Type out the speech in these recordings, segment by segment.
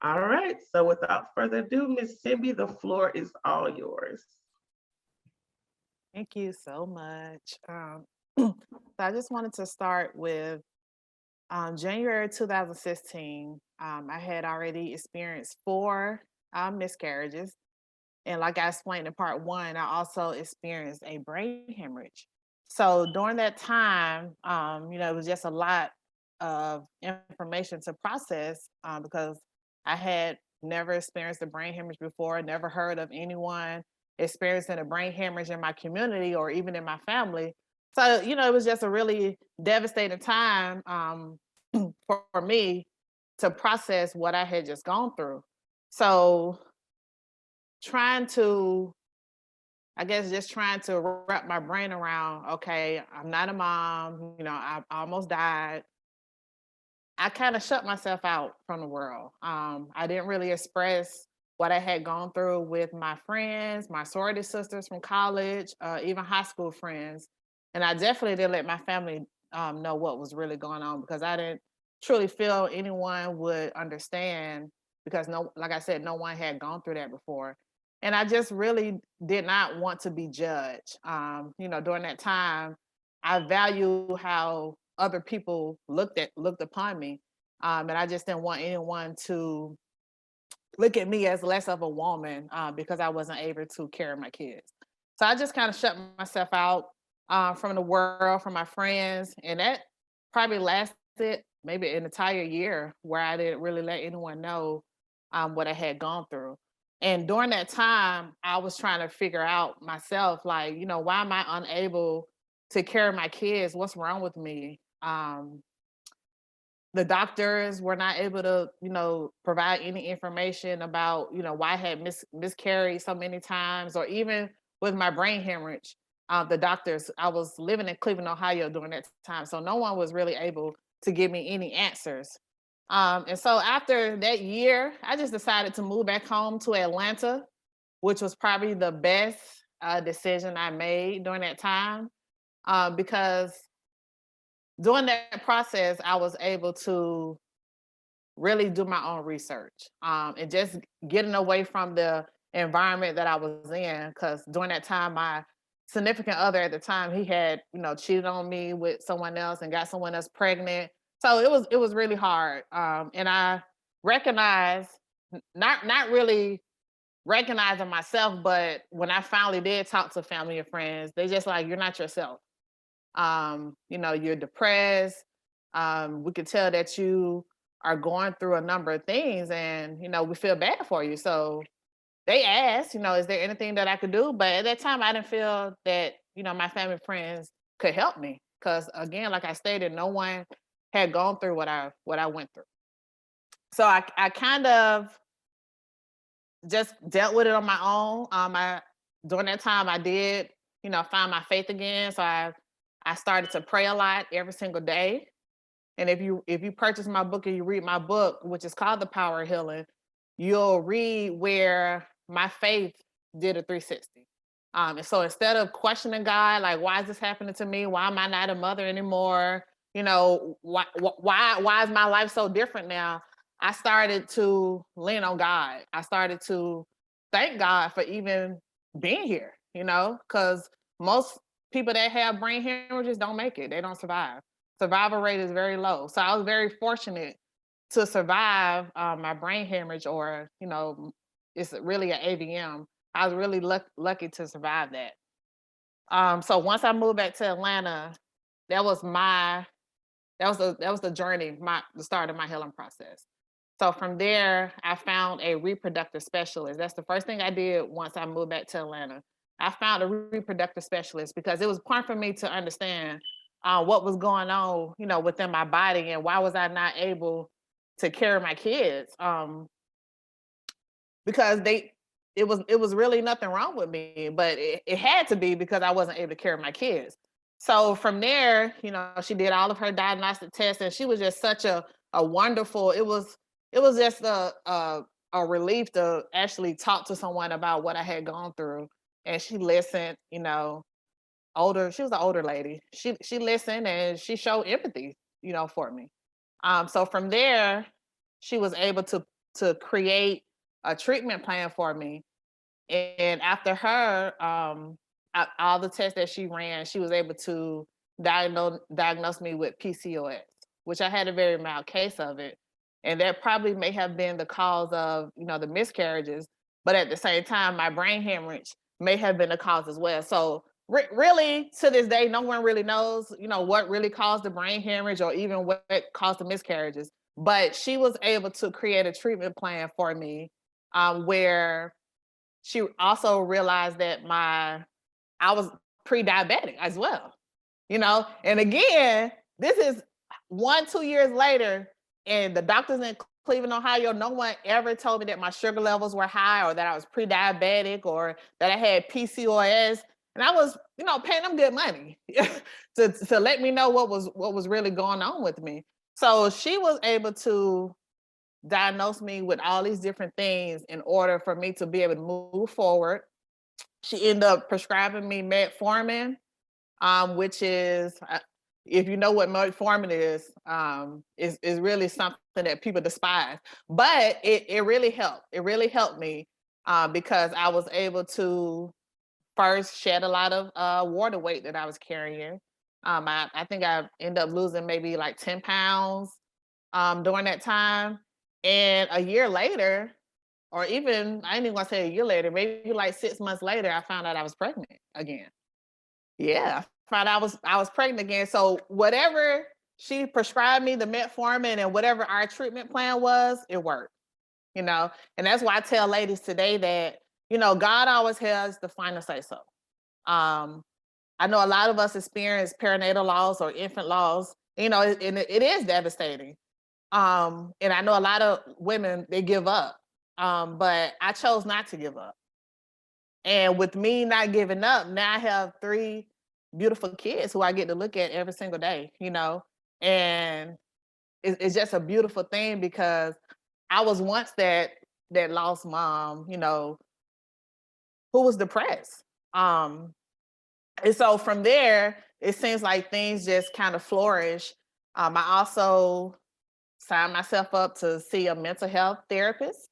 All right. So without further ado, Miss Simby, the floor is all yours. Thank you so much. So I just wanted to start with January 2016. I had already experienced four miscarriages. And like I explained in part one, I also experienced a brain hemorrhage. So during that time, it was just a lot of information to process because I had never experienced a brain hemorrhage before, never heard of anyone experiencing a brain hemorrhage in my community or even in my family. So, it was just a really devastating time for me to process what I had just gone through. So, trying to I guess just trying to wrap my brain around, okay, I'm not a mom, I almost died. I kind of shut myself out from the world. I didn't really express what I had gone through with my friends, my sorority sisters from college, even high school friends. And I definitely didn't let my family know what was really going on because I didn't truly feel anyone would understand because no, like I said, no one had gone through that before. And I just really did not want to be judged. During that time, I value how other people looked upon me, and I just didn't want anyone to look at me as less of a woman because I wasn't able to carry my kids. So I just kind of shut myself out from the world, from my friends, and that probably lasted maybe an entire year where I didn't really let anyone know what I had gone through. And during that time, I was trying to figure out myself, like, why am I unable to carry my kids? What's wrong with me? The doctors were not able to, provide any information about, why I had miscarried so many times, or even with my brain hemorrhage. The doctors, I was living in Cleveland, Ohio during that time, so no one was really able to give me any answers. And so after that year, I just decided to move back home to Atlanta, which was probably the best decision I made during that time because during that process, I was able to really do my own research and just getting away from the environment that I was in. Because during that time, my significant other at the time, he had, cheated on me with someone else and got someone else pregnant. So it was really hard. And I recognized not really recognizing myself, but when I finally did talk to family and friends, they just like, you're not yourself. You're depressed. We could tell that you are going through a number of things and, we feel bad for you. So they asked, is there anything that I could do? But at that time, I didn't feel that, my family and friends could help me. Cause again, like I stated, no one had gone through what I went through. So I kind of just dealt with it on my own. During that time I did, find my faith again. So I started to pray a lot every single day. And if you purchase my book and you read my book, which is called The Power of Healing, you'll read where my faith did a 360. And so instead of questioning God, like, why is this happening to me? Why am I not a mother anymore? Why is my life so different now? I started to lean on God. I started to thank God for even being here, because most people that have brain hemorrhages don't make it. They don't survive. Survival rate is very low. So I was very fortunate to survive my brain hemorrhage, or, it's really an AVM. I was really lucky to survive that. So once I moved back to Atlanta, that was my that was the journey, the start of my healing process. So from there, I found a reproductive specialist. That's the first thing I did once I moved back to Atlanta. I found a reproductive specialist because it was important for me to understand what was going on, within my body, and why was I not able to carry my kids. Because it was really nothing wrong with me, but it had to be because I wasn't able to carry my kids. So from there, she did all of her diagnostic tests, and she was just such a wonderful. It was just a relief to actually talk to someone about what I had gone through, and she listened. She was an older lady. She listened and she showed empathy, for me. So from there, she was able to create a treatment plan for me. And after her, all the tests that she ran, she was able to diagnose me with PCOS, which I had a very mild case of it. And that probably may have been the cause of, the miscarriages. But at the same time, my brain hemorrhage may have been the cause as well. So really, to this day, no one really knows, what really caused the brain hemorrhage or even what caused the miscarriages. But she was able to create a treatment plan for me, where she also realized that I was pre-diabetic as well, And again, this is 2 years later, and the doctors in Cleveland, Ohio, no one ever told me that my sugar levels were high or that I was pre-diabetic or that I had PCOS. And I was, paying them good money to let me know what was really going on with me. So she was able to diagnosed me with all these different things in order for me to be able to move forward. She ended up prescribing me metformin, which is, if you know what metformin is really something that people despise. But it really helped. It really helped me because I was able to first shed a lot of water weight that I was carrying. I think I ended up losing maybe like 10 pounds during that time. And a year later, or even I ain't even gonna say a year later, maybe like 6 months later, I found out I was pregnant again. Yeah, I found out I was pregnant again. So whatever she prescribed me, the metformin and whatever our treatment plan was, it worked. And that's why I tell ladies today that God always has the final say so. Um, I know a lot of us experience perinatal loss or infant loss, and it is devastating. And I know a lot of women, they give up. But I chose not to give up. And with me not giving up, now I have 3 beautiful kids who I get to look at every single day, and it's just a beautiful thing because I was once that lost mom, who was depressed. And so from there, it seems like things just kind of flourish. I also signed myself up to see a mental health therapist.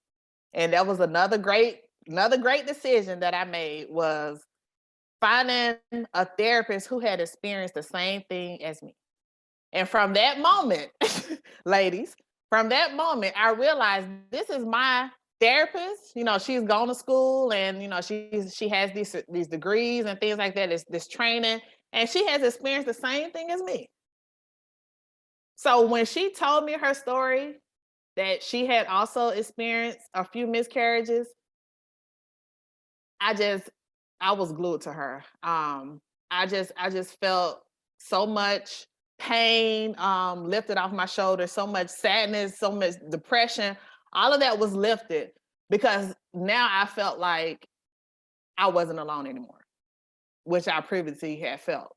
And that was another great decision that I made, was finding a therapist who had experienced the same thing as me. And from that moment, ladies, from that moment, I realized this is my therapist. She's gone to school and she has these degrees and things like that, this training, and she has experienced the same thing as me. So when she told me her story, that she had also experienced a few miscarriages, I was glued to her. I just felt so much pain lifted off my shoulders, so much sadness, so much depression. All of that was lifted because now I felt like I wasn't alone anymore, which I previously had felt.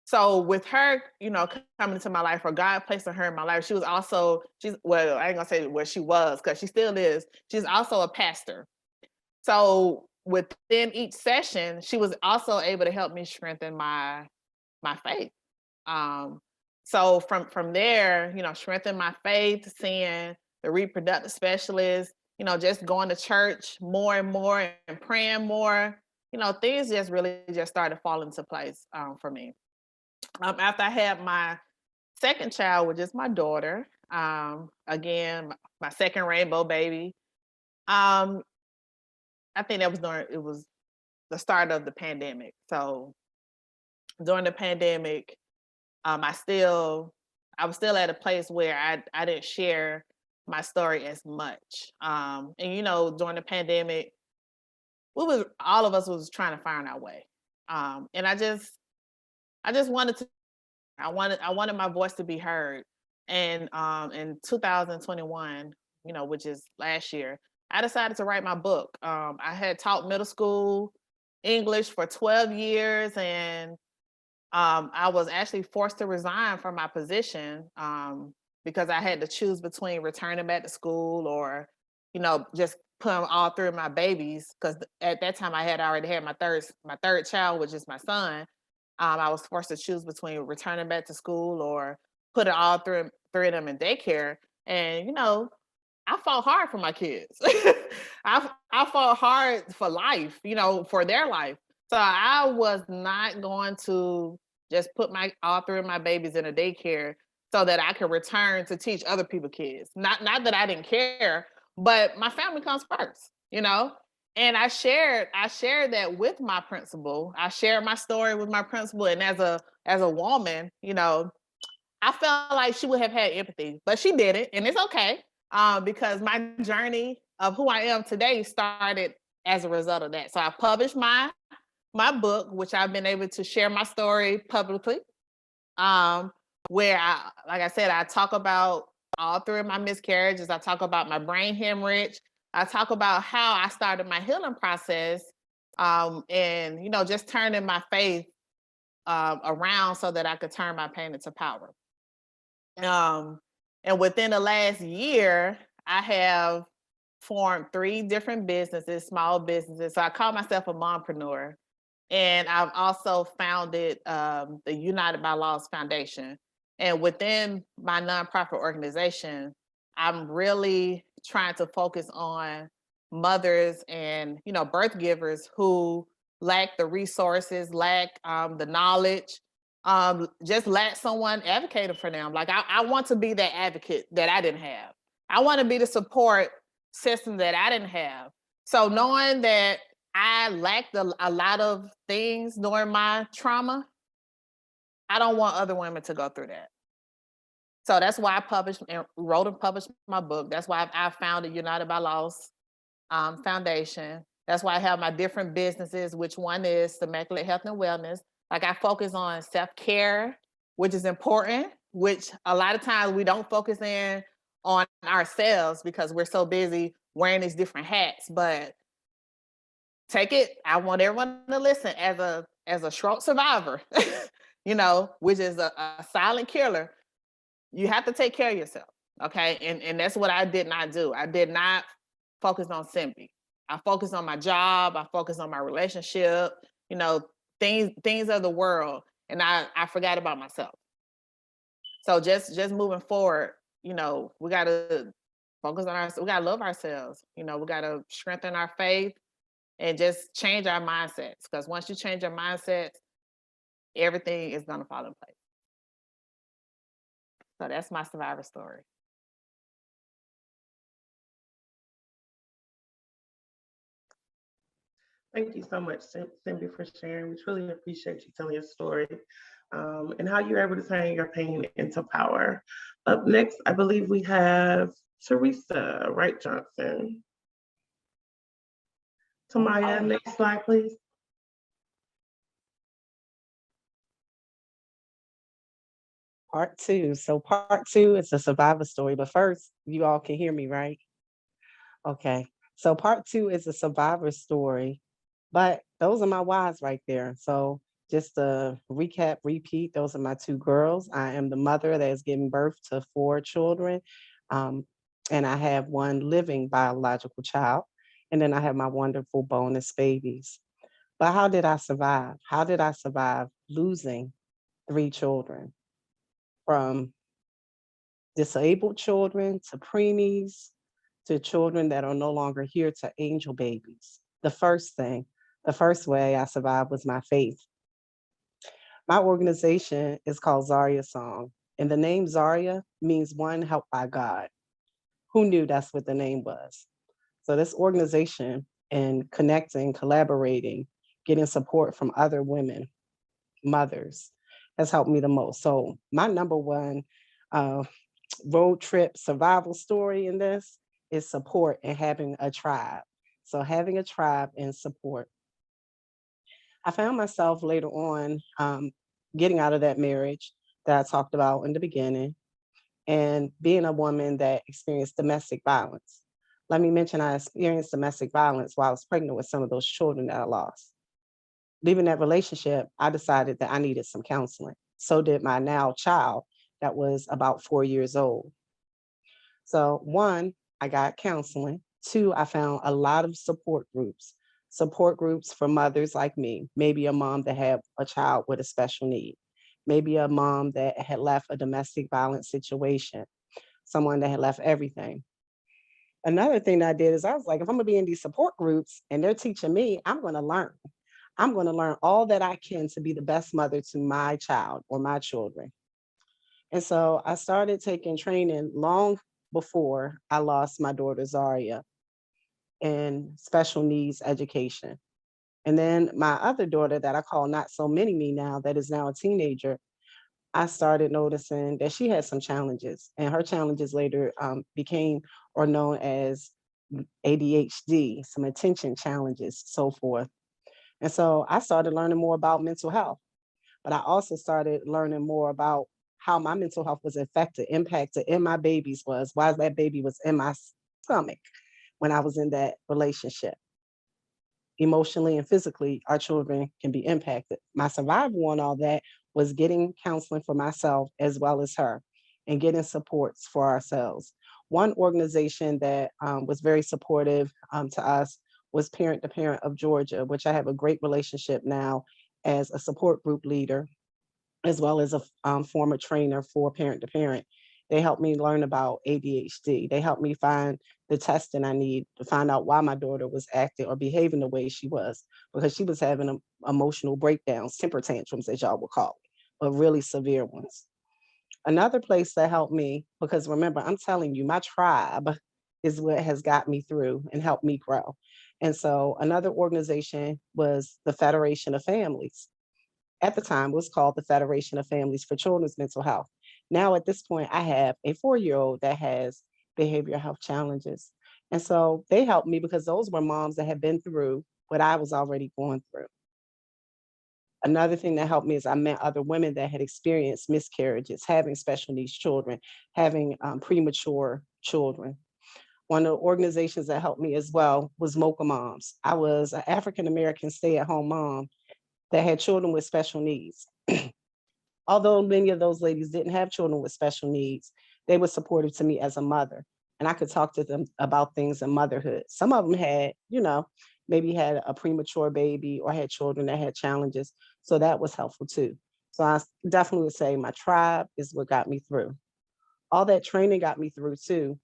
So with her, coming into my life, or God placing her in my life, well, I ain't gonna say where she was, because she still is. She's also a pastor. So within each session, she was also able to help me strengthen my faith. So from there, strengthen my faith, seeing the reproductive specialist, just going to church more and more and praying more, things just really just started falling into place for me. After I had my second child, which is my daughter, again, my second rainbow baby, um, I think it was the start of the pandemic. So during the pandemic, I was still at a place where I didn't share my story as much. And during the pandemic, all of us was trying to find our way. And I just wanted to I wanted my voice to be heard. And in 2021, which is last year, I decided to write my book. I had taught middle school English for 12 years, and I was actually forced to resign from my position because I had to choose between returning back to school or, just putting all 3 of my babies. Because at that time I had already had my third child, which is my son. I was forced to choose between returning back to school or putting all 3 of them in daycare. And I fought hard for my kids. I fought hard for life, for their life. So I was not going to just put my all three of my babies in a daycare so that I could return to teach other people kids. Not that I didn't care, but my family comes first. And I shared that with my principal. I shared my story with my principal, and as a woman, I felt like she would have had empathy, but she didn't, and it's okay, because my journey of who I am today started as a result of that. So I published my book, which I've been able to share my story publicly, um, where like I said, I talk about all three of my miscarriages. I talk about my brain hemorrhage. I talk about how I started my healing process, and just turning my faith around so that I could turn my pain into power. Um, and within the last year, I have formed three different businesses, small businesses. So I call myself a mompreneur. And I've also founded the United by Laws Foundation. And within my nonprofit organization, I'm really trying to focus on mothers and birth givers who lack the resources, lack the knowledge, just lack someone advocating for them. Like I want to be that advocate that I didn't have. I want to be the support system that I didn't have. So knowing that I lacked a lot of things during my trauma, I don't want other women to go through that. So that's why I published and wrote and published my book. That's why I founded United by Laws Foundation. That's why I have my different businesses, which one is Immaculate Health and Wellness. Like I focus on self-care, which is important, which a lot of times we don't focus in on ourselves because we're so busy wearing these different hats. But take it, I want everyone to listen as a stroke survivor, which is a silent killer. You have to take care of yourself. Okay. And that's what I did not do. I did not focus on Simbi. I focused on my job, I focused on my relationship, you know, things of the world. And I forgot about myself. So just moving forward, we gotta focus on we gotta love ourselves, we gotta strengthen our faith and just change our mindsets. Because once you change your mindset, everything is gonna fall in place. So that's my survivor story. Thank you so much, Cindy, for sharing. We truly appreciate you telling your story, and how you're able to turn your pain into power. Up next, I believe we have Teresa Wright Johnson. Tamaya, next slide, please. Part two. So part two is a survivor story, but first, you all can hear me, right? Okay. So part two is a survivor story, but those are my wives right there. So just to recap, repeat, those are my two girls. I am the mother that is giving birth to four children. Um, and I have one living biological child. And then I have my wonderful bonus babies. But how did I survive? How did I survive losing three children? From disabled children to preemies to children that are no longer here to angel babies. The first way I survived was my faith. My organization is called Zaria Song, and the name Zaria means one helped by God. Who knew that's what the name was? So this organization and connecting, collaborating, getting support from other women, mothers, has helped me the most. So my number one uh, road trip survival story in this is support and having a tribe. So having a tribe and support. I found myself later on getting out of that marriage that I talked about in the beginning and being a woman that experienced domestic violence. Let me mention I experienced domestic violence while I was pregnant with some of those children that I lost. Leaving that relationship, I decided that I needed some counseling. So did my now child that was about 4 years old. So one, I got counseling. Two, I found a lot of support groups for mothers like me, maybe a mom that had a child with a special need, maybe a mom that had left a domestic violence situation, someone that had left everything. Another thing that I did is I was like, if I'm gonna be in these support groups and they're teaching me, I'm gonna learn. I'm gonna learn all that I can to be the best mother to my child or my children. And so I started taking training long before I lost my daughter Zaria in special needs education. And then my other daughter that I call not so mini me now, that is now a teenager, I started noticing that she had some challenges, and her challenges later became or known as ADHD, some attention challenges, so forth. And so I started learning more about mental health, but I also started learning more about how my mental health was affected, impacted, and my baby's why that baby was in my stomach when I was in that relationship. Emotionally and physically, our children can be impacted. My survival on all that was getting counseling for myself as well as her and getting supports for ourselves. One organization that was very supportive to us was Parent to Parent of Georgia, which I have a great relationship now as a support group leader as well as a former trainer for Parent to Parent. They helped me learn about ADHD. They helped me find the testing I need to find out why my daughter was acting or behaving the way she was, because she was having emotional breakdowns, temper tantrums, as y'all would call it, but really severe ones. Another place that helped me, because remember, I'm telling you, my tribe is what has got me through and helped me grow. And so another organization was the Federation of Families. At the time, it was called the Federation of Families for Children's Mental Health. Now, at this point, I have a 4-year-old that has behavioral health challenges. And so they helped me because those were moms that had been through what I was already going through. Another thing that helped me is I met other women that had experienced miscarriages, having special needs children, having premature children. One of the organizations that helped me as well was Mocha Moms. I was an African American stay-at-home mom that had children with special needs. Although many of those ladies didn't have children with special needs, they were supportive to me as a mother. And I could talk to them about things in motherhood. Some of them had, maybe had a premature baby or had children that had challenges. So that was helpful too. So definitely would say my tribe is what got me through. All that training got me through too.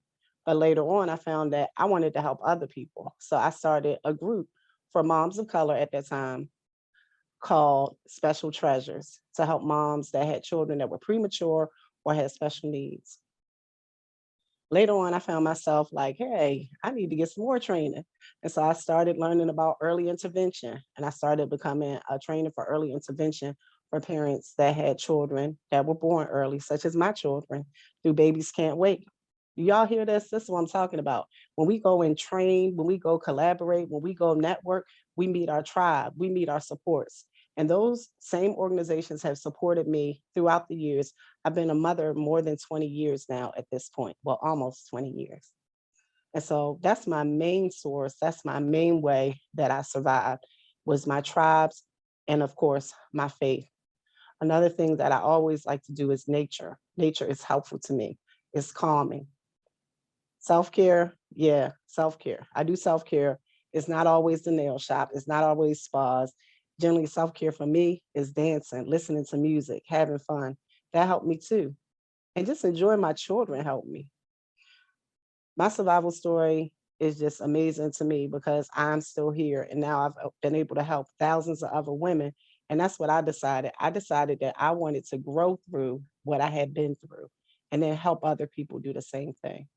But later on, I found that I wanted to help other people. So I started a group for moms of color at that time called Special Treasures to help moms that had children that were premature or had special needs. Later on, I found myself like, hey, I need to get some more training. And so I started learning about early intervention and I started becoming a trainer for early intervention for parents that had children that were born early, such as my children, through Babies Can't Wait. Do y'all hear this? This is what I'm talking about. When we go and train, when we go collaborate, when we go network, we meet our tribe, we meet our supports. And those same organizations have supported me throughout the years. I've been a mother more than 20 years now at this point, well, almost 20 years. And so that's my main source. That's my main way that I survived was my tribes and of course, my faith. Another thing that I always like to do is nature. Nature is helpful to me. It's calming. Self-care, yeah, self-care. I do self-care. It's not always the nail shop. It's not always spas. Generally, self-care for me is dancing, listening to music, having fun. That helped me too. And just enjoying my children helped me. My survival story is just amazing to me because I'm still here and now I've been able to help thousands of other women. And that's what I decided. I decided that I wanted to grow through what I had been through and then help other people do the same thing.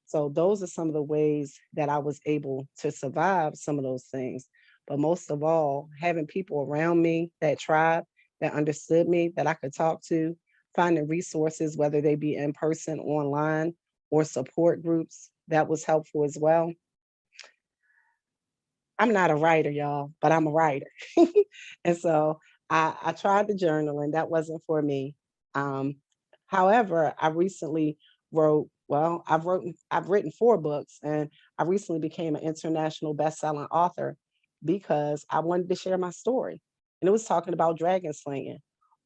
So those are some of the ways that I was able to survive some of those things. But most of all, having people around me, that tribe that understood me, that I could talk to, finding resources, whether they be in person, online, or support groups, that was helpful as well. I'm not a writer, y'all, but I'm a writer. And so I tried the journaling. That wasn't for me. Um, However, I recently wrote, well, I've written 4 books and I recently became an international best-selling author because I wanted to share my story. And it was talking about dragon slaying.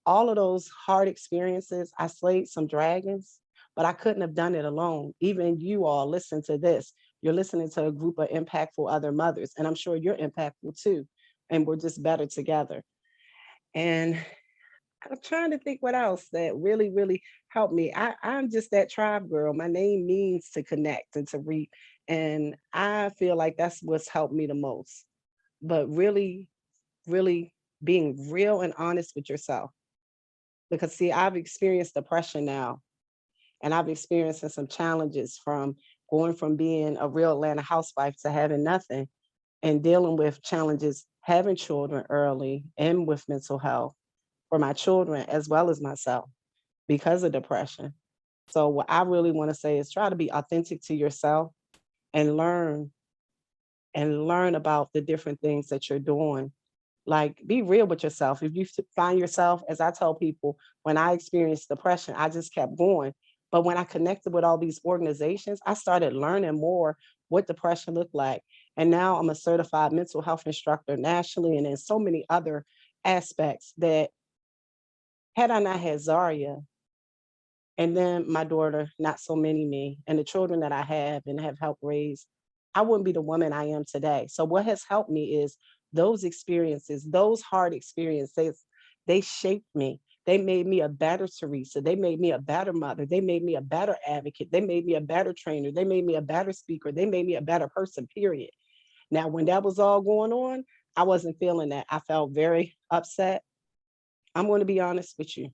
All of those hard experiences, I slayed some dragons, but I couldn't have done it alone. Even you all listen to this. You're listening to a group of impactful other mothers, and I'm sure you're impactful too. And we're just better together. And I'm trying to think what else that really, really helped me. I'm just that tribe girl. My name means to connect and to reap. And I feel like that's what's helped me the most. But really, really being real and honest with yourself. Because see, I've experienced depression now, and I've experienced some challenges from going from being a real Atlanta housewife to having nothing and dealing with challenges having children early and with mental health for my children as well as myself because of depression. So what I really want to say is try to be authentic to yourself and learn about the different things that you're doing. Like be real with yourself. If you find yourself, as I tell people, when I experienced depression, I just kept going. But when I connected with all these organizations, I started learning more what depression looked like. And now I'm a certified mental health instructor nationally and in so many other aspects that had I not had Zaria, and then my daughter, not so many me, and the children that I have and have helped raise, I wouldn't be the woman I am today. So what has helped me is those experiences, those hard experiences, they shaped me. They made me a better Teresa. They made me a better mother. They made me a better advocate. They made me a better trainer. They made me a better speaker. They made me a better person, period. Now, when that was all going on, I wasn't feeling that. I felt very upset. I'm going to be honest with you,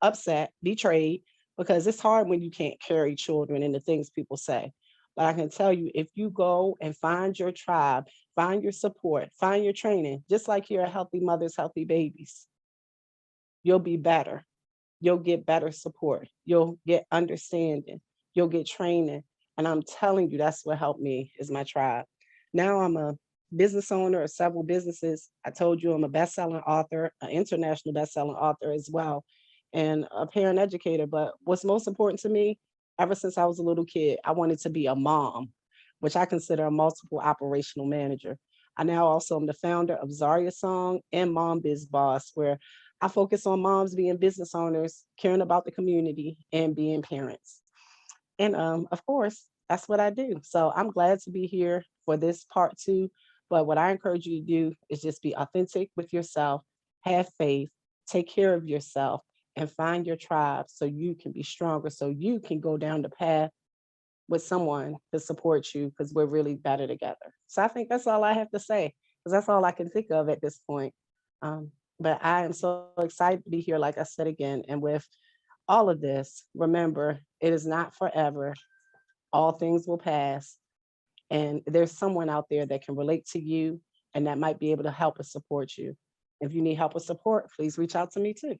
upset, betrayed, because it's hard when you can't carry children and the things people say. But I can tell you, if you go and find your tribe, find your support, find your training, just like you're a healthy mother's healthy babies, you'll be better. You'll get better support. You'll get understanding. You'll get training. And I'm telling you, that's what helped me is my tribe. Now I'm a business owner of several businesses. I told you I'm a best-selling author, an international best-selling author as well, and a parent educator. But what's most important to me, ever since I was a little kid, I wanted to be a mom, which I consider a multiple operational manager. I now also am the founder of Zaria Song and Mom Biz Boss, where I focus on moms being business owners, caring about the community, and being parents. And of course, that's what I do. So I'm glad to be here for this part two. But what I encourage you to do is just be authentic with yourself, have faith, take care of yourself, and find your tribe so you can be stronger, so you can go down the path with someone to support you because we're really better together. So I think that's all I have to say because that's all I can think of at this point. Um, but I am so excited to be here, like I said again. And with all of this, remember, it is not forever. All things will pass. And there's someone out there that can relate to you and that might be able to help and support you. If you need help or support, please reach out to me too.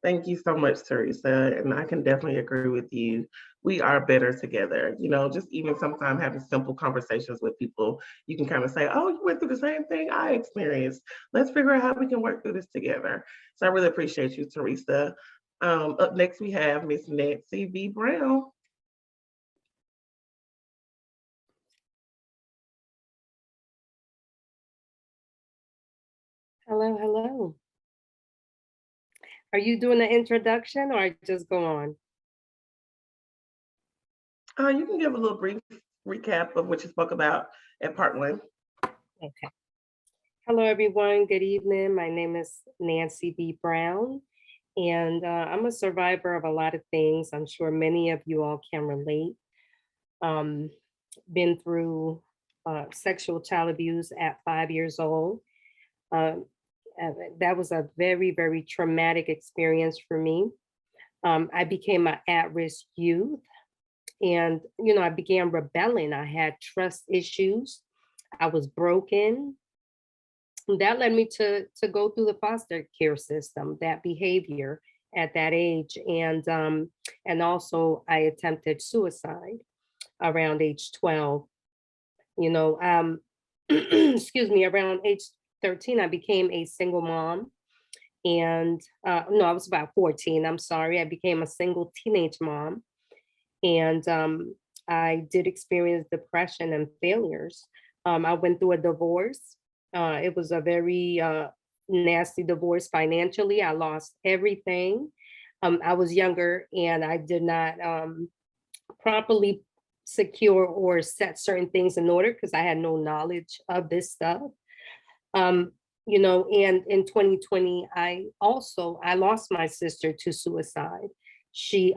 Thank you so much, Teresa. And I can definitely agree with you. We are better together. Just even sometimes having simple conversations with people, you can kind of say, oh, you went through the same thing I experienced. Let's figure out how we can work through this together. So I really appreciate you, Teresa. Up next, we have Miss Nancy V. Brown. Hello, hello. Are you doing an introduction or I just go on? You can give a little brief recap of what you spoke about at part one. Okay. Hello, everyone. Good evening. My name is Nancy B. Brown, and I'm a survivor of a lot of things. I'm sure many of you all can relate. Um, been through sexual child abuse at 5 years old. Um, that was a very, very traumatic experience for me. I became an at-risk youth and, I began rebelling. I had trust issues. I was broken. That led me to go through the foster care system, that behavior at that age. And also I attempted suicide around age 12. Excuse me, around age 13, I became a single mom. And no, I was about 14. I'm sorry. I became a single teenage mom. And I did experience depression and failures. I went through a divorce. It was a very nasty divorce financially. I lost everything. I was younger and I did not properly secure or set certain things in order because I had no knowledge of this stuff. And in 2020, I lost my sister to suicide. She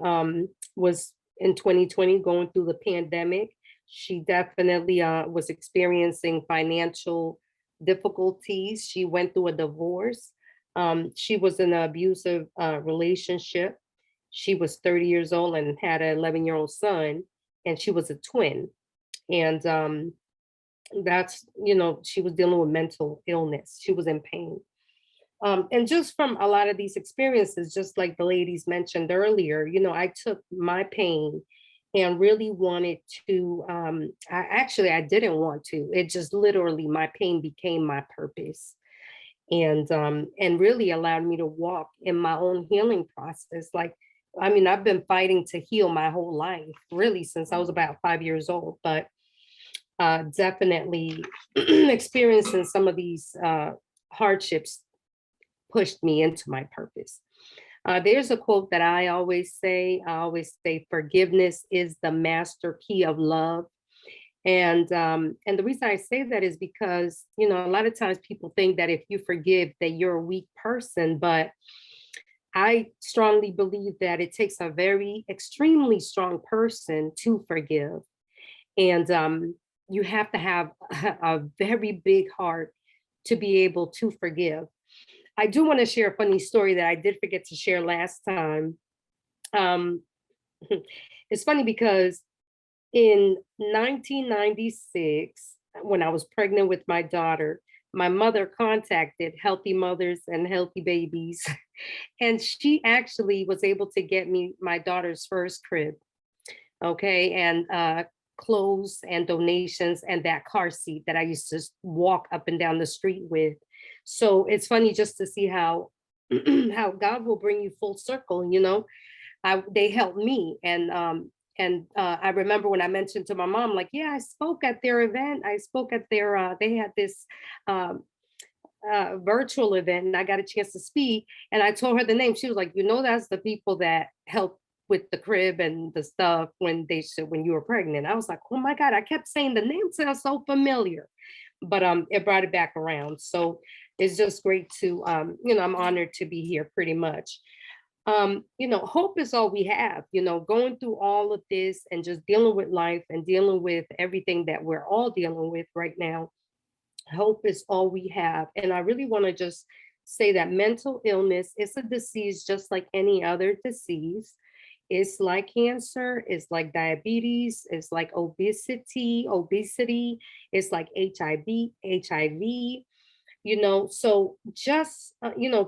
was in 2020 going through the pandemic. She definitely was experiencing financial difficulties. She went through a divorce. She was in an abusive relationship. She was 30 years old and had an 11-year-old son, and she was a twin. And she was dealing with mental illness. She was in pain. And just from a lot of these experiences, just like the ladies mentioned earlier, I took my pain and really wanted to, I didn't want to. It just literally, my pain became my purpose, and really allowed me to walk in my own healing process. I've been fighting to heal my whole life, really, since I was about 5 years old, but definitely experiencing some of these hardships pushed me into my purpose. There's a quote that I always say, forgiveness is the master key of love. And the reason I say that is because, a lot of times people think that if you forgive that you're a weak person, but I strongly believe that it takes a very extremely strong person to forgive. And you have to have a very big heart to be able to forgive. I do want to share a funny story that I did forget to share last time. It's funny because in 1996, when I was pregnant with my daughter, my mother contacted Healthy Mothers and Healthy Babies, and she actually was able to get me my daughter's first crib. Okay, and clothes and donations and that car seat that I used to walk up and down the street with. So it's funny just to see how how God will bring you full circle. They helped me, and I remember when I mentioned to my mom, like, yeah, I spoke at their event. I spoke at their. They had this virtual event, and I got a chance to speak. And I told her the name. She was like, that's the people that helped with the crib and the stuff when you were pregnant. I was like, oh my God, I kept saying the name sounds so familiar, but it brought it back around. So it's just great to, I'm honored to be here pretty much. Hope is all we have, going through all of this and just dealing with life and dealing with everything that we're all dealing with right now. Hope is all we have. And I really want to just say that mental illness is a disease just like any other disease. It's like cancer, it's like diabetes, it's like obesity, it's like HIV. So just,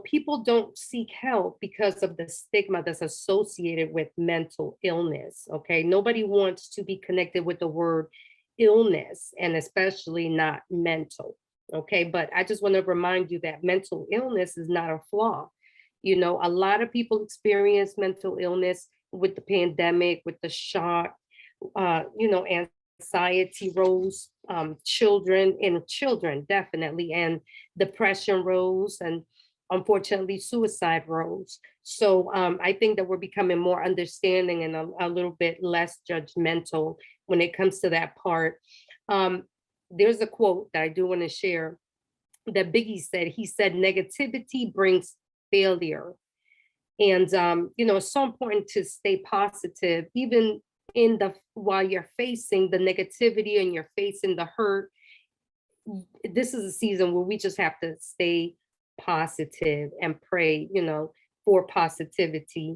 people don't seek help because of the stigma that's associated with mental illness. Okay. Nobody wants to be connected with the word illness, and especially not mental. Okay. But I just want to remind you that mental illness is not a flaw. A lot of people experience mental illness with the pandemic, with the shock, anxiety rose, children definitely, and depression rose, and unfortunately suicide rose. So I think that we're becoming more understanding and a little bit less judgmental when it comes to that part. There's a quote that I do want to share that Biggie said. He said, negativity brings failure. And it's so important to stay positive, even while you're facing the negativity and you're facing the hurt. This is a season where we just have to stay positive and pray, for positivity.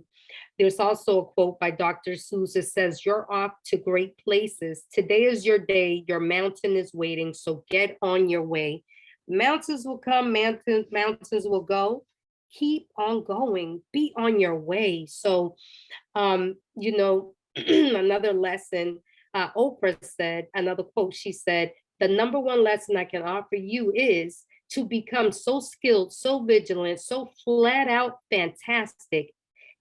There's also a quote by Dr. Seuss that says, "You're off to great places. Today is your day. Your mountain is waiting. So get on your way. Mountains will come, mountains will go. Keep on going. Be on your way." So, another lesson, Oprah said, another quote, she said, "The number one lesson I can offer you is to become so skilled, so vigilant, so flat out fantastic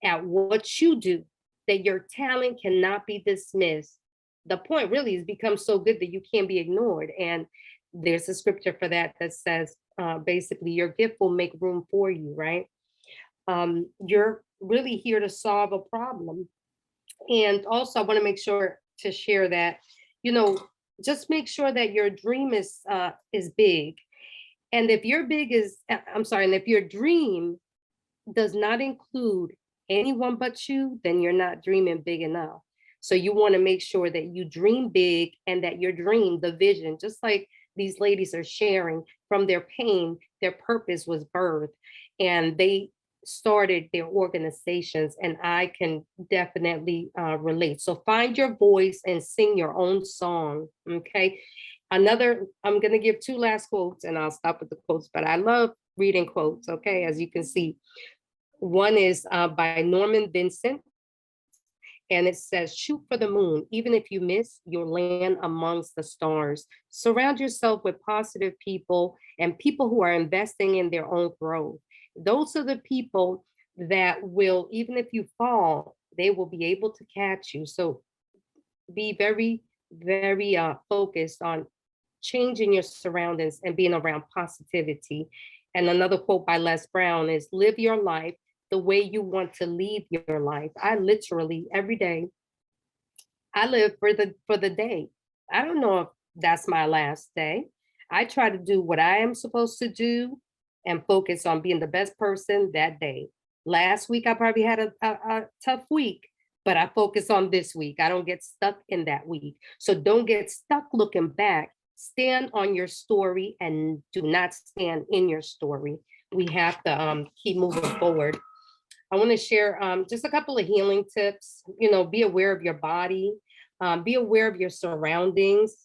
at what you do that your talent cannot be dismissed." The point really is become so good that you can't be ignored. And there's a scripture for that says, basically, your gift will make room for you, right? You're really here to solve a problem. And also, I want to make sure to share that, just make sure that your dream is big. And if your and if your dream does not include anyone but you, then you're not dreaming big enough. So you want to make sure that you dream big and that your dream, the vision, just like these ladies are sharing from their pain, their purpose was birthed and they started their organizations, and I can definitely relate. So find your voice and sing your own song, okay? I'm gonna give two last quotes and I'll stop with the quotes, but I love reading quotes, okay, as you can see. One is by Norman Vincent, and it says, shoot for the moon. Even if you miss, you'll land amongst the stars. Surround yourself with positive people and people who are investing in their own growth. Those are the people that will, even if you fall, they will be able to catch you. So be very, very focused on changing your surroundings and being around positivity. And another quote by Les Brown is, live your life the way you want to lead your life. I literally every day, I live for the day. I don't know if that's my last day. I try to do what I am supposed to do and focus on being the best person that day. Last week, I probably had a tough week, but I focus on this week. I don't get stuck in that week. So don't get stuck looking back. Stand on your story and do not stand in your story. We have to keep moving forward. I want to share just a couple of healing tips. You know, be aware of your body, be aware of your surroundings,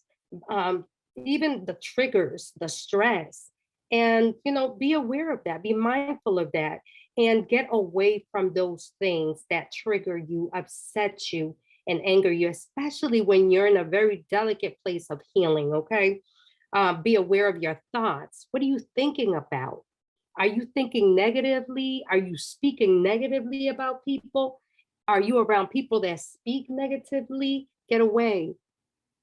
even the triggers, the stress, and, you know, be aware of that, be mindful of that, and get away from those things that trigger you, upset you, and anger you, especially when you're in a very delicate place of healing, okay? Be aware of your thoughts. What are you thinking about? Are you thinking negatively? Are you speaking negatively about people? Are you around people that speak negatively? Get away.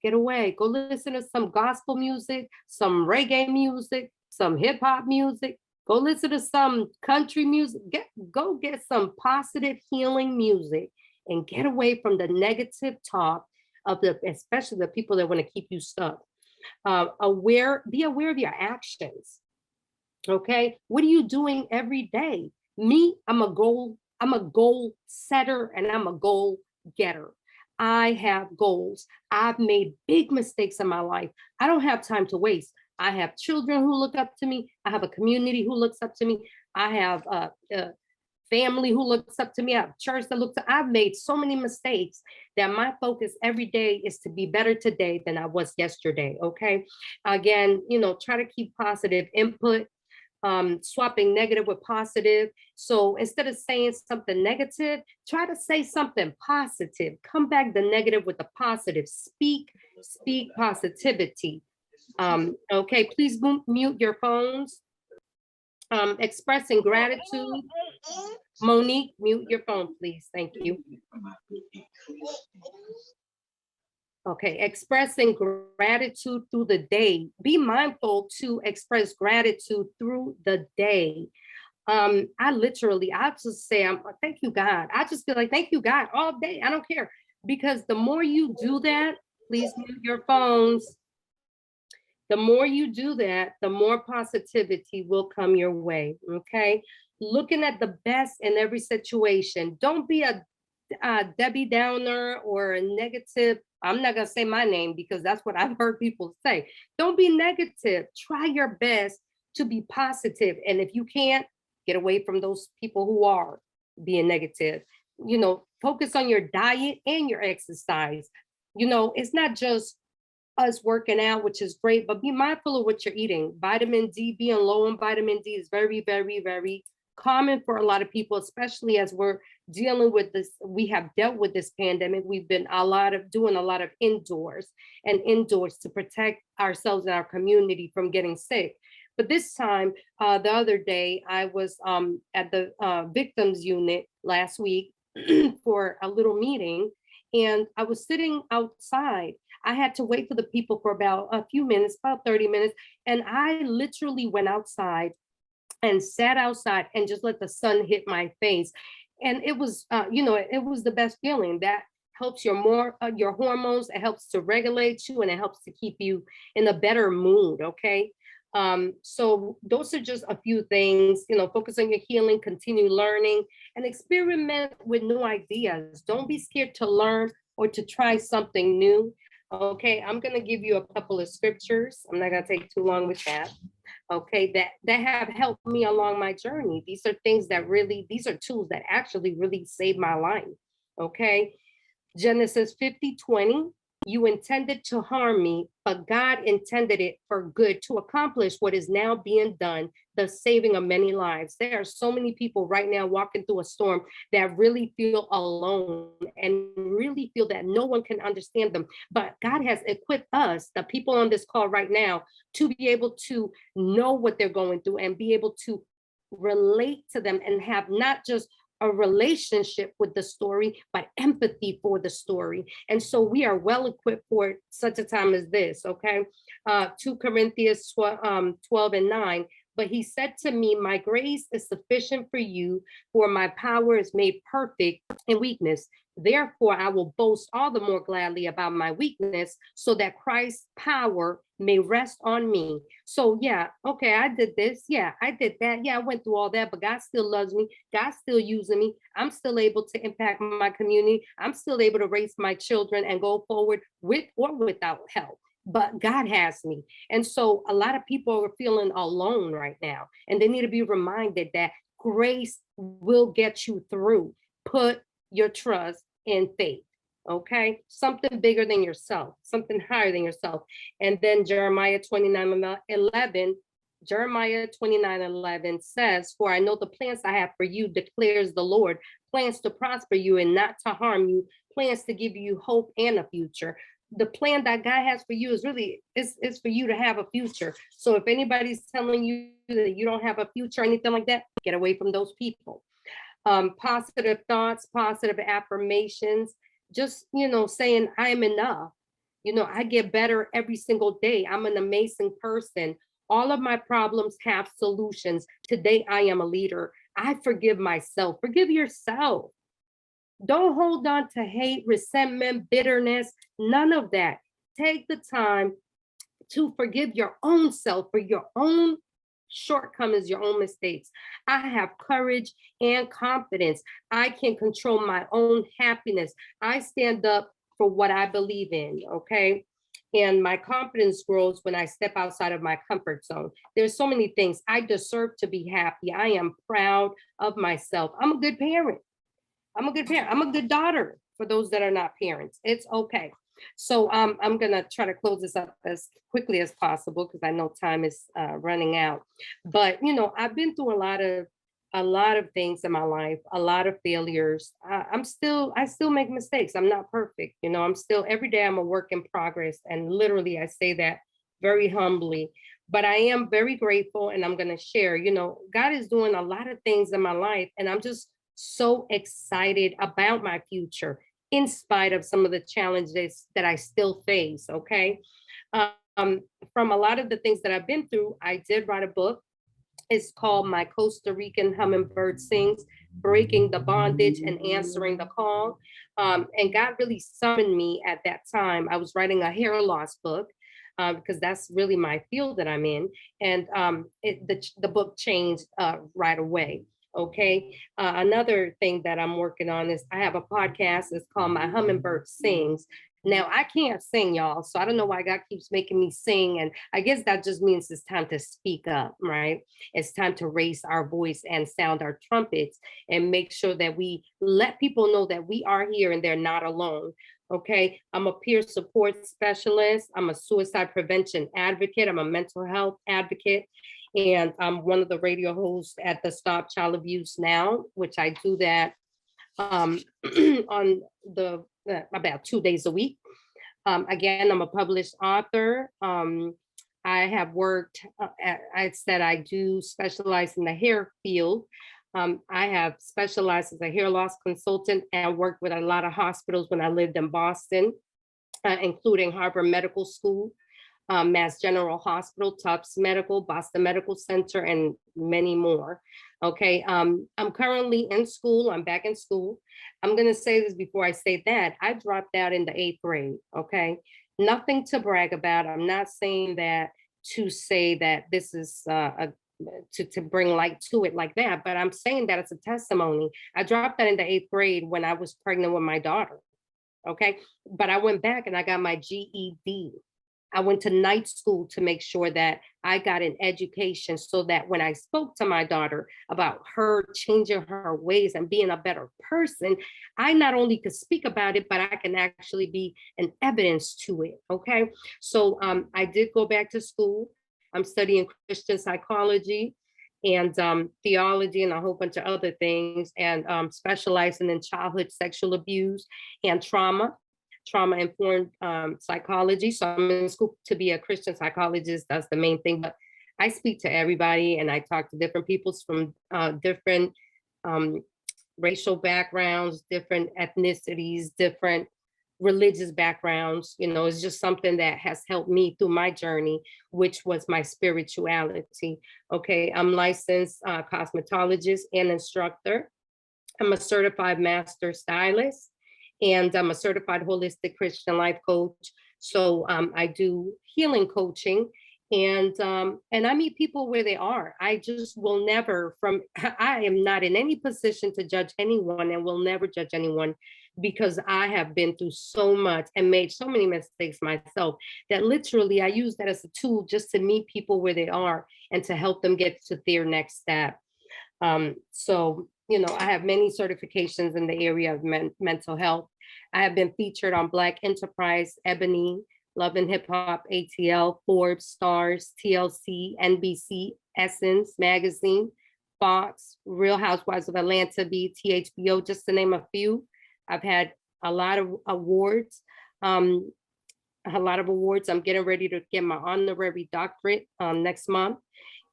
Get away. Go listen to some gospel music, some reggae music, some hip hop music. Go listen to some country music. Go get some positive healing music and get away from the negative talk of especially the people that want to keep you stuck. Be aware of your actions. Okay, what are you doing every day? Me, I'm a goal setter and I'm a goal getter. I have goals. I've made big mistakes in my life. I don't have time to waste. I have children who look up to me. I have a community who looks up to me. I have a family who looks up to me. I have church that looks up. I've made so many mistakes that my focus every day is to be better today than I was yesterday. Okay. Again, you know, try to keep positive input. Swapping negative with positive. So instead of saying something negative, try to say something positive. Come back the negative with the positive. Speak positivity. Okay, please mute your phones. Expressing gratitude. Monique, mute your phone, please. Thank you. Okay, expressing gratitude through the day. Be mindful to express gratitude through the day. I just say, thank you, God. I just feel like, thank you, God, all day. I don't care. Because the more you do that, please mute your phones. The more you do that, the more positivity will come your way, okay? Looking at the best in every situation. Don't be a Debbie Downer or a negative. I'm not gonna say my name because that's what I've heard people say. Don't be negative. Try your best to be positive. And if you can't, get away from those people who are being negative. You know, focus on your diet and your exercise. You know, it's not just us working out, which is great, but be mindful of what you're eating. Vitamin D, being low in vitamin D is very, very, very common for a lot of people, especially as we're dealing with this. We have dealt with this pandemic. We've been doing a lot of indoors to protect ourselves and our community from getting sick. But this time, the other day, I was at the victims unit last week for a little meeting, and I was sitting outside. I had to wait for the people for about a few minutes, about 30 minutes, and I literally went outside and sat outside and just let the sun hit my face. And it was, it was the best feeling. That helps your hormones, it helps to regulate you, and it helps to keep you in a better mood, okay? So those are just a few things, focus on your healing, continue learning, and experiment with new ideas. Don't be scared to learn or to try something new. Okay, I'm going to give you a couple of scriptures. I'm not going to take too long with that. Okay, that have helped me along my journey. These are things that really, these are tools that actually really saved my life. Okay, Genesis 50:20, you intended to harm me, but God intended it for good to accomplish what is now being done, the saving of many lives. There are so many people right now walking through a storm that really feel alone and really feel that no one can understand them. But God has equipped us, the people on this call right now, to be able to know what they're going through and be able to relate to them and have not just a relationship with the story, but empathy for the story. And so we are well equipped for such a time as this, okay? 2 Corinthians 12:9, but he said to me, my grace is sufficient for you, for my power is made perfect in weakness. Therefore, I will boast all the more gladly about my weakness, so that Christ's power may rest on me. So yeah, okay, I did this. Yeah, I did that. Yeah, I went through all that, but God still loves me. God's still using me. I'm still able to impact my community. I'm still able to raise my children and go forward with or without help. But God has me. And so a lot of people are feeling alone right now, and they need to be reminded that grace will get you through. Put your trust in faith. Okay, something bigger than yourself, something higher than yourself. And then Jeremiah 29:11 says, for I know the plans I have for you, declares the Lord, plans to prosper you and not to harm you, plans to give you hope and a future. The plan that God has for you is really is for you to have a future. So if anybody's telling you that you don't have a future or anything like that, get away from those people. Positive thoughts, positive affirmations, just, saying I am enough. I get better every single day. I'm an amazing person. All of my problems have solutions. Today, I am a leader. I forgive myself. Forgive yourself. Don't hold on to hate, resentment, bitterness, none of that. Take the time to forgive your own self for your own shortcomings, your own mistakes. I have courage and confidence. I can control my own happiness. I stand up for what I believe in, okay? And my confidence grows when I step outside of my comfort zone. There's so many things. I deserve to be happy. I am proud of myself. I'm a good parent. I'm a good parent. I'm a good daughter for those that are not parents. It's okay. So I'm gonna try to close this up as quickly as possible because I know time is running out. But I've been through a lot of things in my life, a lot of failures. I still make mistakes. I'm not perfect. I'm still every day I'm a work in progress, and literally I say that very humbly. But I am very grateful, and I'm gonna share. God is doing a lot of things in my life, and I'm just so excited about my future in spite of some of the challenges that I still face, okay? From a lot of the things that I've been through, I did write a book. It's called My Costa Rican Hummingbird Sings, Breaking the Bondage and Answering the Call. And God really summoned me at that time. I was writing a hair loss book because that's really my field that I'm in. And the book changed right away. Okay. Another thing that I'm working on is I have a podcast. It's called My Hummingbird Sings. Now I can't sing, y'all. So I don't know why God keeps making me sing. And I guess that just means it's time to speak up, right? It's time to raise our voice and sound our trumpets and make sure that we let people know that we are here and they're not alone. Okay. I'm a peer support specialist. I'm a suicide prevention advocate. I'm a mental health advocate. And I'm one of the radio hosts at the Stop Child Abuse Now, which I do that on the about 2 days a week. Again, I'm a published author. I have worked, I said I do specialize in the hair field. I have specialized as a hair loss consultant and worked with a lot of hospitals when I lived in Boston, including Harvard Medical School, Mass General Hospital, Tufts Medical, Boston Medical Center, and many more. Okay, I'm currently in school. I'm back in school. I'm gonna say this before I say that. I dropped out in the 8th grade, okay? Nothing to brag about. I'm not saying that to say that this is to bring light to it like that, but I'm saying that it's a testimony. I dropped that in the 8th grade when I was pregnant with my daughter. Okay. But I went back and I got my GED. I went to night school to make sure that I got an education so that when I spoke to my daughter about her changing her ways and being a better person, I not only could speak about it, but I can actually be an evidence to it. Okay. So I did go back to school. I'm studying Christian psychology and theology and a whole bunch of other things, and specializing in childhood sexual abuse and trauma-informed psychology. So I'm in school to be a Christian psychologist. That's the main thing. But I speak to everybody and I talk to different peoples from different racial backgrounds, different ethnicities, different religious backgrounds. You know, it's just something that has helped me through my journey, which was my spirituality. Okay, I'm licensed cosmetologist and instructor. I'm a certified master stylist, and I'm a certified holistic Christian life coach. So I do healing coaching, and I meet people where they are. I just will never I am not in any position to judge anyone and will never judge anyone, because I have been through so much and made so many mistakes myself that literally I use that as a tool just to meet people where they are and to help them get to their next step. So, you know, I have many certifications in the area of mental health. I have been featured on Black Enterprise, Ebony, Love and Hip Hop, ATL, Forbes, Stars, TLC, NBC, Essence Magazine, Fox, Real Housewives of Atlanta, BET, HBO, just to name a few. I've had a lot of awards. I'm getting ready to get my honorary doctorate next month.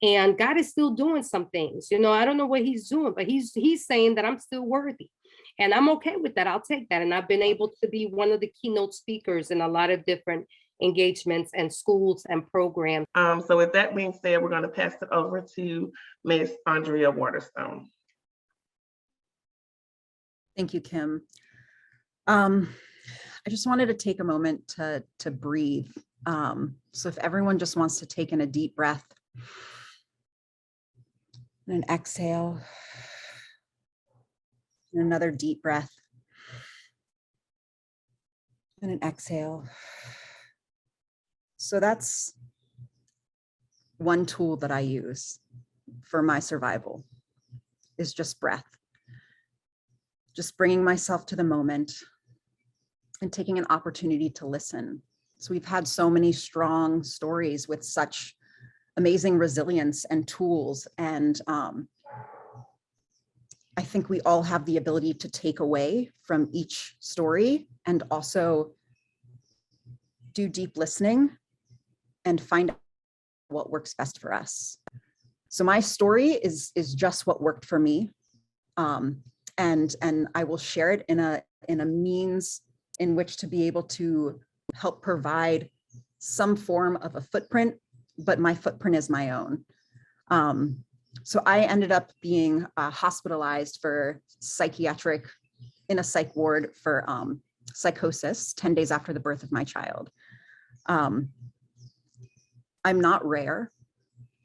And God is still doing some things. You know, I don't know what he's doing, but he's saying that I'm still worthy. And I'm okay with that. I'll take that. And I've been able to be one of the keynote speakers in a lot of different engagements and schools and programs. So with that being said, we're going to pass it over to Ms. Andrea Waterstone. Thank you, Kim. I just wanted to take a moment to breathe. So if everyone just wants to take in a deep breath and an exhale, and another deep breath and an exhale. So that's one tool that I use for my survival, is just breath. Just bringing myself to the moment and taking an opportunity to listen. So we've had so many strong stories with such amazing resilience and tools. And I think we all have the ability to take away from each story and also do deep listening and find out what works best for us. So my story is just what worked for me. And I will share it in a means in which to be able to help provide some form of a footprint, but my footprint is my own. So I ended up being hospitalized for in a psych ward for psychosis 10 days after the birth of my child. I'm not rare.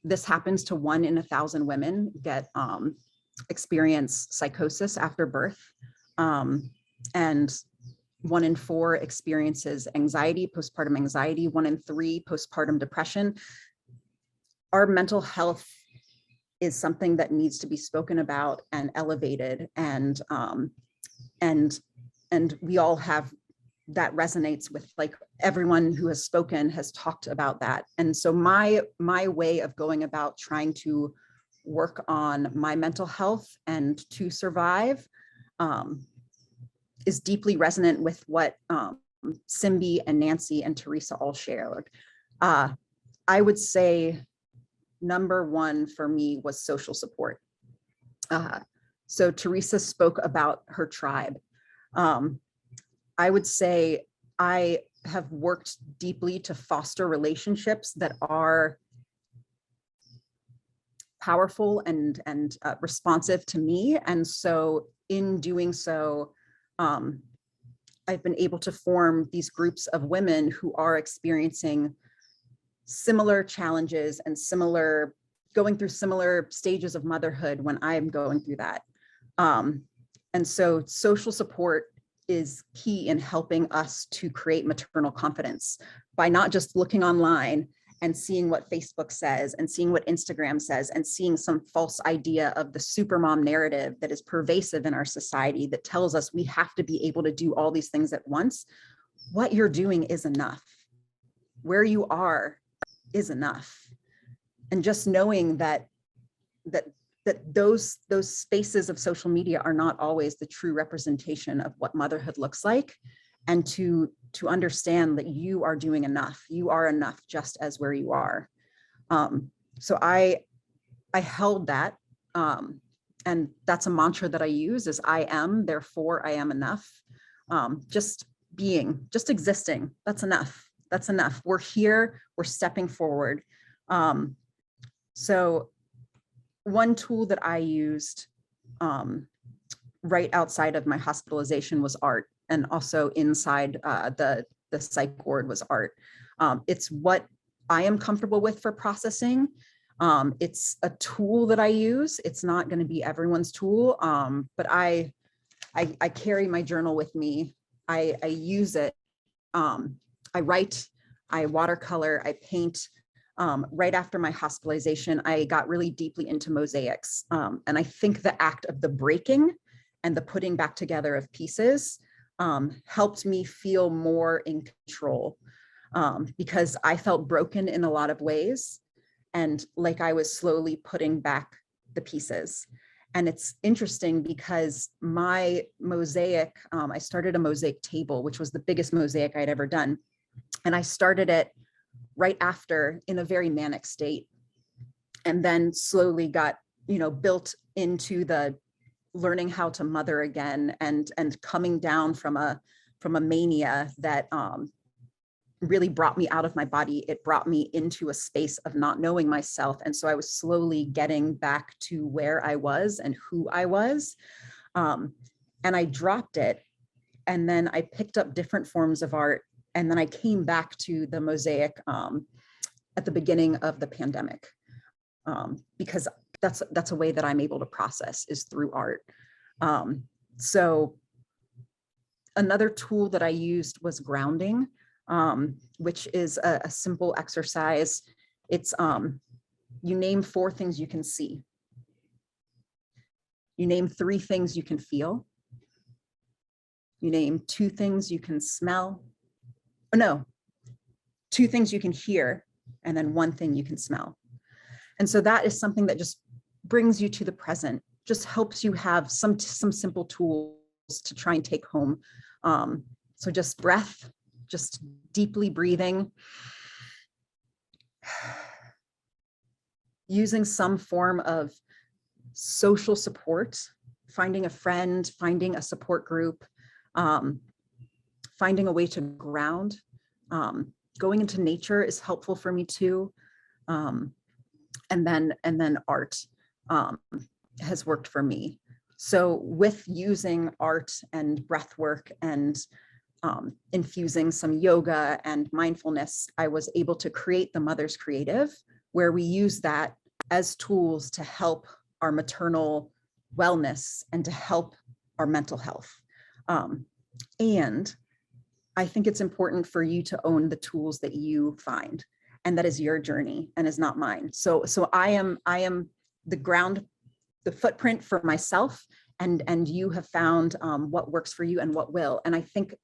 This happens to 1 in 1,000 women experience psychosis after birth. And 1 in 4 experiences anxiety, postpartum anxiety, 1 in 3 postpartum depression. Our mental health is something that needs to be spoken about and elevated, and we all have that resonates with, like, everyone who has spoken has talked about that. And so my way of going about trying to work on my mental health and to survive is deeply resonant with what Simbi and Nancy and Teresa all shared. I would say number 1 for me was social support. So Teresa spoke about her tribe. I would say I have worked deeply to foster relationships that are powerful and responsive to me. And so in doing so, I've been able to form these groups of women who are experiencing similar challenges and going through similar stages of motherhood when I'm going through that. And so social support is key in helping us to create maternal confidence by not just looking online and seeing what Facebook says and seeing what Instagram says and seeing some false idea of the supermom narrative that is pervasive in our society that tells us we have to be able to do all these things at once. What you're doing is enough. Where you are is enough. And just knowing that those spaces of social media are not always the true representation of what motherhood looks like, and to understand that you are doing enough. You are enough just as where you are. So I held that, and that's a mantra that I use is I am, therefore I am enough. Just being, just existing, that's enough. That's enough. We're here, we're stepping forward. So one tool that I used right outside of my hospitalization was art, and also inside the psych ward was art. It's what I am comfortable with for processing. It's a tool that I use. It's not going to be everyone's tool, but I carry my journal with me. I use it. I write, I watercolor, I paint. Right after my hospitalization, I got really deeply into mosaics. And I think the act of the breaking and the putting back together of pieces helped me feel more in control, because I felt broken in a lot of ways, and like I was slowly putting back the pieces. And it's interesting because my mosaic, I started a mosaic table, which was the biggest mosaic I'd ever done. And I started it right after in a very manic state, and then slowly got, built into the learning how to mother again, and coming down from a mania that really brought me out of my body. It brought me into a space of not knowing myself. And so I was slowly getting back to where I was and who I was. And I dropped it. And then I picked up different forms of art. And then I came back to the mosaic at the beginning of the pandemic, because that's a way that I'm able to process is through art. So another tool that I used was grounding, which is a simple exercise. It's you name 4 things you can see. You name 3 things you can feel. You name 2 things you can smell. Oh, no, 2 things you can hear, and then 1 thing you can smell. And so that is something that just brings you to the present, just helps you have some simple tools to try and take home. So just breath, just deeply breathing, using some form of social support, finding a friend, finding a support group, finding a way to ground. Going into nature is helpful for me too. And then art has worked for me. So with using art and breath work and infusing some yoga and mindfulness, I was able to create the Mother's Creative, where we use that as tools to help our maternal wellness and to help our mental health. And I think it's important for you to own the tools that you find, and that is your journey and is not mine. So I am the ground, the footprint for myself, and you have found what works for you and what will. And I think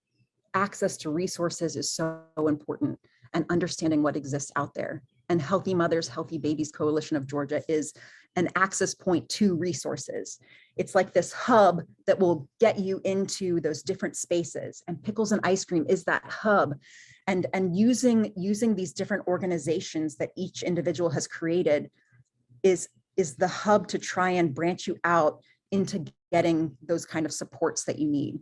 access to resources is so important, and understanding what exists out there. And Healthy Mothers, Healthy Babies Coalition of Georgia is an access point to resources. It's like this hub that will get you into those different spaces, and Pickles and Ice Cream is that hub. And using these different organizations that each individual has created is the hub to try and branch you out into getting those kind of supports that you need.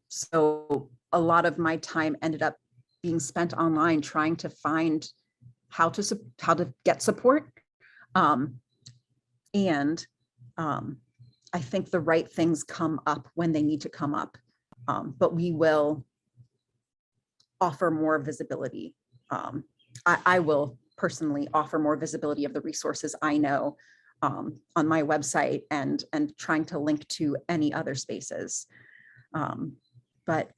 So a lot of my time ended up being spent online trying to find how to get support. And I think the right things come up when they need to come up, but we will offer more visibility I will personally offer more visibility of the resources I know on my website and trying to link to any other spaces. But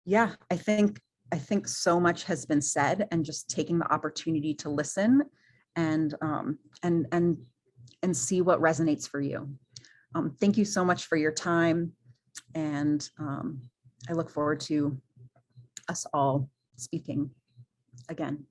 yeah, I think so much has been said, and just taking the opportunity to listen and see what resonates for you. Thank you so much for your time, and I look forward to us all speaking again.